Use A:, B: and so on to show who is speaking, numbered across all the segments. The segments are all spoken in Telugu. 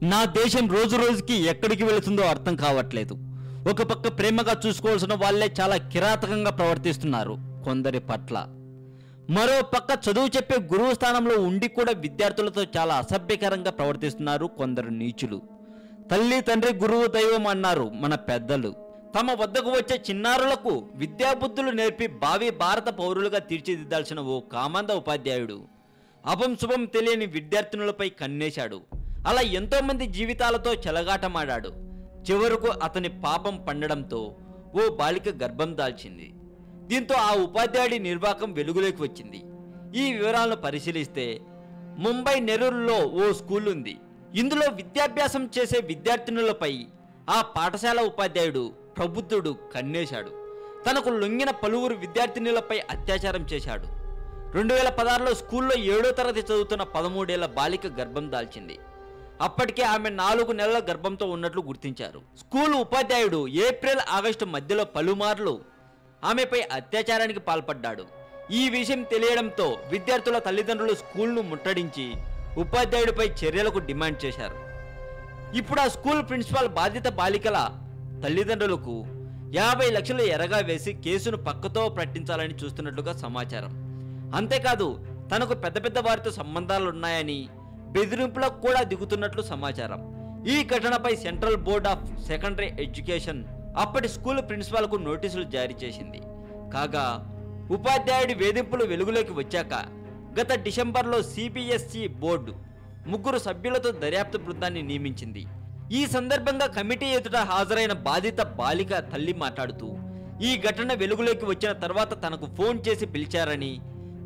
A: నా దేశం రోజు రోజుకి ఎక్కడికి వెళుతుందో అర్థం కావట్లేదు. ఒక పక్క ప్రేమగా చూసుకోవాల్సిన వాళ్ళే చాలా కిరాతకంగా ప్రవర్తిస్తున్నారు కొందరి పట్ల. మరో పక్క చదువు చెప్పే గురువు స్థానంలో ఉండి కూడా విద్యార్థులతో చాలా అసభ్యకరంగా ప్రవర్తిస్తున్నారు కొందరు నీచులు. తల్లి తండ్రి గురువు దైవం అన్నారు మన పెద్దలు. తమ వద్దకు వచ్చే చిన్నారులకు విద్యాబుద్ధులు నేర్పి భావి భారత పౌరులుగా తీర్చిదిద్దాల్సిన ఓ కామంద ఉపాధ్యాయుడు అభం శుభం తెలియని విద్యార్థినులపై కన్నేశాడు. అలా ఎంతోమంది జీవితాలతో చెలగాటమాడాడు. చివరకు అతని పాపం పండడంతో ఓ బాలిక గర్భం దాల్చింది. దీంతో ఆ ఉపాధ్యాయుడి నిర్వాకం వెలుగులోకి వచ్చింది. ఈ వివరాలను పరిశీలిస్తే ముంబై నెరూరులో ఓ స్కూల్ ఉంది. ఇందులో విద్యాభ్యాసం చేసే విద్యార్థినులపై ఆ పాఠశాల ఉపాధ్యాయుడు ప్రబుద్ధుడు కన్నేశాడు. తనకు లొంగిన పలువురు విద్యార్థినులపై అత్యాచారం చేశాడు. 2016లో స్కూల్లో 7వ తరగతి చదువుతున్న 13 ఏళ్ల బాలిక గర్భం దాల్చింది. అప్పటికే ఆమె 4 నెలల గర్భంతో ఉన్నట్లు గుర్తించారు. స్కూల్ ఉపాధ్యాయుడు ఏప్రిల్ ఆగస్టు మధ్యలో పలుమార్లు ఆమెపై అత్యాచారానికి పాల్పడ్డాడు. ఈ విషయం తెలియడంతో విద్యార్థుల తల్లిదండ్రులు స్కూల్ను ముట్టడించి ఉపాధ్యాయుడిపై చర్యలకు డిమాండ్ చేశారు. ఇప్పుడు ఆ స్కూల్ ప్రిన్సిపాల్ బాధిత బాలికల తల్లిదండ్రులకు 50 లక్షలు ఎరగా వేసి కేసును పక్కతో పట్టించాలని చూస్తున్నట్లుగా సమాచారం. అంతేకాదు తనకు పెద్ద పెద్ద వారితో సంబంధాలున్నాయని బెదిరింపులకు కూడా దిగుతున్నట్లు సమాచారం. ఈ ఘటనపై central board of secondary education అప్పటి స్కూల్ ప్రిన్సిపాల్కు నోటీసులు జారీ చేసింది. కాగా ఉపాధ్యాయుడి వేధింపులు వెలుగులోకి వచ్చాక గత డిసెంబర్లో సిబిఎస్ఈ బోర్డు 3 సభ్యులతో దర్యాప్తు బృందాన్ని నియమించింది. ఈ సందర్భంగా కమిటీ ఎదుట హాజరైన బాధిత బాలిక తల్లి మాట్లాడుతూ ఈ ఘటన వెలుగులోకి వచ్చిన తర్వాత తనకు ఫోన్ చేసి పిలిచారని,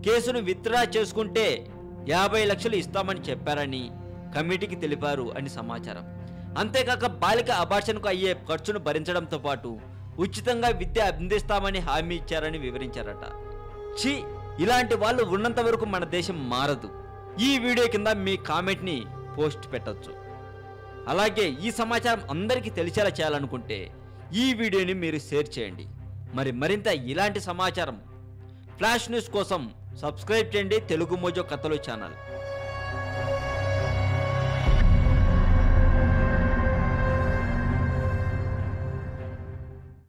A: కేసును విత్డ్రా చేసుకుంటే 50 లక్షలు ఇస్తామని చెప్పారని కమిటీకి తెలిపారు అని సమాచారం. అంతేకాక బాలిక అబార్షన్కు అయ్యే ఖర్చును భరించడంతో పాటు ఉచితంగా విద్య అందిస్తామని హామీ ఇచ్చారని వివరించారట. ఇలాంటి వాళ్ళు ఉన్నంత వరకు మన దేశం మారదు. ఈ వీడియో కింద మీ కామెంట్ని పోస్ట్ పెట్టొచ్చు. అలాగే ఈ సమాచారం అందరికీ తెలిసేలా చేయాలనుకుంటే ఈ వీడియోని మీరు షేర్ చేయండి. మరింత ఇలాంటి సమాచారం ఫ్లాష్ న్యూస్ కోసం సబ్స్క్రైబ్ చేయండి తెలుగు మోజో కథలు ఛానల్.